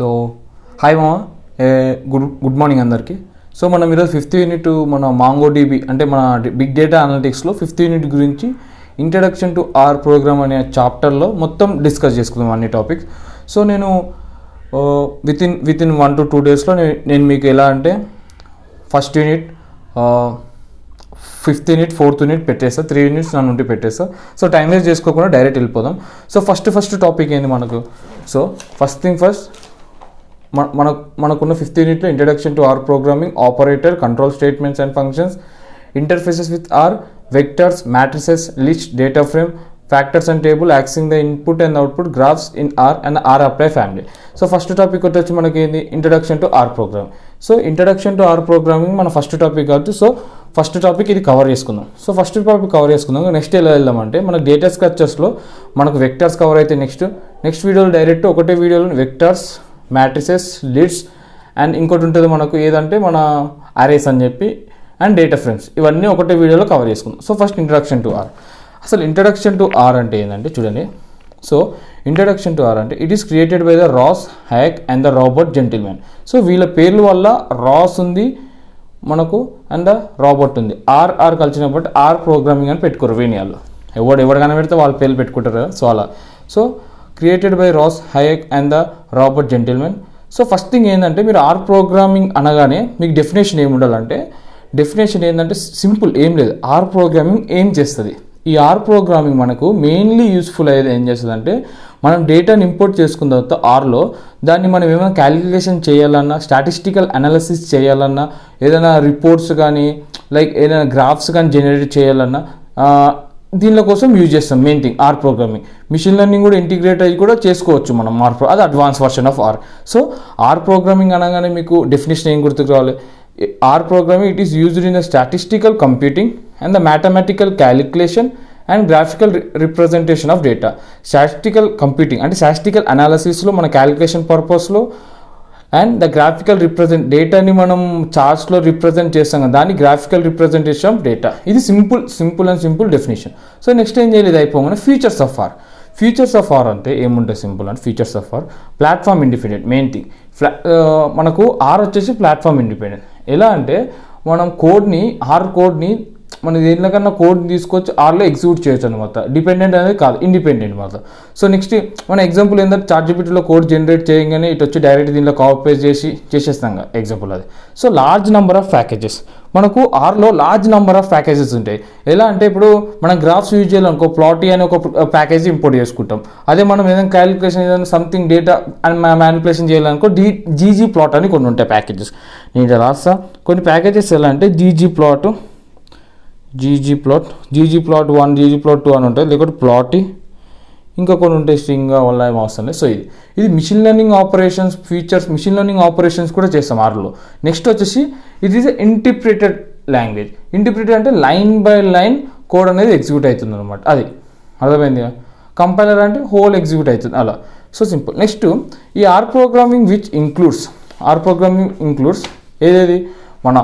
So hi మామ, good morning అందరికీ. So మనం ఈరోజు 5th యూనిట్ మన మాంగోడిబి అంటే మన బిగ్ డేటా అనలిటిక్స్లో 5th యూనిట్ గురించి ఇంట్రడక్షన్ టు ఆర్ ప్రోగ్రామ్ అనే చాప్టర్లో మొత్తం డిస్కస్ చేసుకుందాం అన్ని టాపిక్స్. సో నేను విత్ ఇన్ 1 to 2 డేస్లో నేను మీకు ఎలా అంటే first unit, 5th unit, 4th unit పెట్టేస్తా, 3 యూనిట్స్ నా నుండి పెట్టేస్తా. సో టైం వేస్ట్ చేసుకోకుండా డైరెక్ట్ వెళ్ళిపోదాం. సో ఫస్ట్ టాపిక్ ఏంది మనకు? సో ఫస్ట్ థింగ్ ఫస్ట్, మనకున్న 5th యూనిట్లో introduction to R programming, operator, control statements and functions, interfaces with R, vectors, matrices, list, data frame, factors and table, accessing the input and output, graphs in R and R apply family. So first topic వచ్చి మనకి ఏంది? Introduction to R programming. So introduction to R programming మన first topic కాదు. So first topic ఇది cover చేసుకుందాం. So first topic cover చేసుకుందాం. Next ఎలా వెళ్దామంటే మనకు డేటా స్ట్రక్చర్స్లో మనకు వెక్టర్స్ కవర్ అయితే నెక్స్ట్ వీడియోలో డైరెక్ట్ ఒకటే వీడియోలో వెక్టర్స్, మ్యాట్రిసెస్, లిడ్స్ అండ్ ఇంకోటి ఉంటుంది మనకు ఏదంటే మన అరేస్ అని చెప్పి అండ్ డేటా ఫ్రేమ్స్, ఇవన్నీ ఒకటే వీడియోలో కవర్ చేసుకుందాం. So first introduction to R. అసలు ఇంట్రడక్షన్ టు ఆర్ అంటే ఏంటంటే చూడండి. సో ఇంట్రడక్షన్ టు ఆర్ అంటే it is created by the Ross, Hack and the Robert Gentleman. So వీళ్ళ పేర్ల వల్ల రాస్ ఉంది మనకు అండ్ ద రాబర్ట్ ఉంది. ఆర్ కలిసినప్పుడు ఆర్ ప్రోగ్రామింగ్ అని పెట్టుకోరు వేణియాలు. ఎవడు కనబెడితే వాళ్ళ పేర్లు పెట్టుకుంటారు కదా. సో అలా. So created by Ross, Hack and the Robert Gentleman. So first thing ఏంటంటే మీరు ఆర్ ప్రోగ్రామింగ్ అనగానే మీకు డెఫినేషన్ ఏమి ఉండాలంటే, డెఫినేషన్ ఏంటంటే సింపుల్, ఏం లేదు. ఆర్ ప్రోగ్రామింగ్ ఏం చేస్తుంది? ఈ ఆర్ ప్రోగ్రామింగ్ మనకు మెయిన్లీ యూస్ఫుల్ అయ్యేది ఏం చేస్తుంది అంటే, మనం డేటాని ఇంపోర్ట్ చేసుకున్న తర్వాత ఆర్లో దాన్ని మనం ఏమైనా క్యాలిక్యులేషన్ చేయాలన్నా, స్టాటిస్టికల్ అనాలిసిస్ చేయాలన్నా, ఏదైనా రిపోర్ట్స్ కానీ లైక్ ఏదైనా గ్రాఫ్స్ కానీ జనరేట్ చేయాలన్నా దీనిలో కోసం యూజ్ చేస్తాం. Main thing R programming. Machine learning కూడా ఇంటిగ్రేట్ అయ్యి కూడా చేసుకోవచ్చు మనం అది advance version of R. So R programming అనగానే మీకు డెఫినేషన్ ఏం గుర్తుకు రావాలి? R programming it is used in the statistical computing and the mathematical calculation and graphical representation of data. Statistical computing అంటే స్టాటిస్టికల్ అనాలిసిస్లో మన క్యాలిక్యులేషన్ పర్పస్లో అండ్ ద గ్రాఫికల్ డేటాని మనం చార్ట్స్లో రిప్రజెంట్ చేస్తాం కదా, దాన్ని గ్రాఫికల్ రిప్రజెంటేషన్ ఆఫ్ డేటా. ఇది సింపుల్ డెఫినేషన్. సో నెక్స్ట్ ఏం చేయాలి? ఇది అయిపోగానే features of R. Features of R అంటే ఏముంటుంది? సింపుల్ అంటే features of R platform independent. Main thing మనకు ఆర్ వచ్చేసి ప్లాట్ఫామ్ ఇండిపెండెంట్. ఎలా అంటే మనం ఆర్ కోడ్ని మన దేనికన్నా కోడ్ని తీసుకొచ్చి ఆర్లో ఎగ్జిక్యూట్ చేయొచ్చు అనమాట. డిపెండెంట్ అనేది కాదు, ఇండిపెండెంట్ మాట. సో నెక్స్ట్ మన ఎగ్జాంపుల్ ఏంటంటే చాట్‌జిపిటిలో కోడ్ జనరేట్ చేయగానే ఇటు వచ్చి డైరెక్ట్ దీనిలో కాపీ పేస్ట్ చేసేస్తాం కదా ఎగ్జాంపుల్ అది. So large number of packages మనకు ఆర్లో లార్జ్ నెంబర్ ఆఫ్ ప్యాకేజెస్ ఉంటాయి. ఎలా అంటే ఇప్పుడు మనం గ్రాఫ్స్ యూజ్ చేయాలనుకో ప్లాటీ అని ఒక ప్యాకేజ్ ఇంపోర్ట్ చేసుకుంటాం. అదే మనం ఏదైనా క్యాలిక్యులేషన్ ఏదైనా సంథింగ్ డేటా అండ్ మ్యానిపులేషన్ చేయాలనుకో జీజీ ప్లాట్ అని కొన్ని ఉంటాయి ప్యాకేజెస్. నేను రాస్తా కొన్ని ప్యాకేజెస్. ఎలా అంటే జీజీ ప్లాట్ 1, జీజీ ప్లాట్ 2 అని ఉంటుంది, లేకపోతే ప్లాటీ, ఇంకా కొన్ని ఉంటాయి స్ట్రింగ్ వల్ల ఏం అవసరం లేదు. సో ఇది machine learning operations features. Machine learning operations కూడా చేస్తాం ఆర్లో. నెక్స్ట్ వచ్చేసి it is interpreted language. Interpreted అంటే లైన్ బై లైన్ కోడ్ అనేది ఎగ్జిక్యూట్ అవుతుంది అనమాట. అది అర్థమైంది. కంపైలర్ అంటే హోల్ ఎగ్జిక్యూట్ అవుతుంది అలా. So simple. నెక్స్ట్ ఈ ఆర్ ప్రోగ్రామింగ్ ఇంక్లూడ్స్ ఏదేది? మన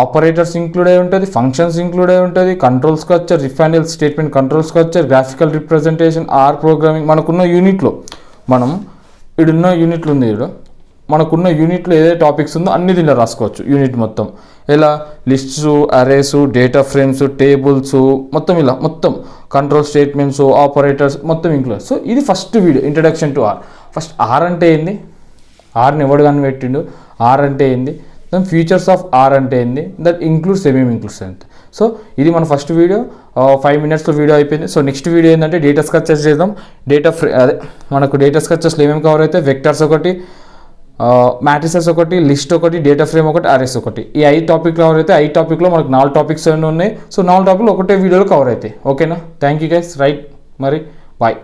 ఆపరేటర్స్ ఇంక్లూడ్ అయి ఉంటుంది, ఫంక్షన్స్ ఇంక్లూడ్ అయి ఉంటుంది, control structure, if and else statement, control structure, graphical representation. R programming మనకున్న యూనిట్లో మనకున్న యూనిట్లో ఏదైతే టాపిక్స్ ఉందో అన్ని దీనిలో రాసుకోవచ్చు యూనిట్ మొత్తం. ఎలా? Lists, arrays, data frames, tables, మొత్తం కంట్రోల్ స్టేట్మెంట్స్, ఆపరేటర్స్ మొత్తం ఇంక్లూడ్. సో ఇది first video introduction to R. First R అంటే ఏంది? ఆర్ని ఎవడు కనిపెట్టిండు? ఆర్ అంటే ఏంది? దెన్ ఫీచర్స్ ఆఫ్ ఆర్ అంటే ఏంది? దట్ ఇంక్లూడ్స్ ఏమేమి ఇంక్లూడ్స్ అంతే. సో ఇది మన ఫస్ట్ వీడియో. 5 minutesలో వీడియో అయిపోయింది. సో నెక్స్ట్ వీడియో ఏంటంటే డేటా స్ట్రక్చర్స్ చేద్దాం. మనకు డేటా స్ట్రక్చర్స్లో ఏమేమి కవర్ అయితే వెక్టర్స్ ఒకటి, మ్యాట్రిసెస్ ఒకటి, లిస్ట్ ఒకటి, డేటా ఫ్రేమ్ ఒకటి, అరేస్ ఒకటి. ఈ 5 టాపిక్లు కవర్ అయితే 5 టాపిక్లో మనకు 4 టాపిక్స్ ఉన్నాయి. సో 4 టాపిక్లు ఒకటే వీడియోలో కవర్ అవుతాయి. ఓకేనా? Thank you guys. రైట్ మరి బాయ్.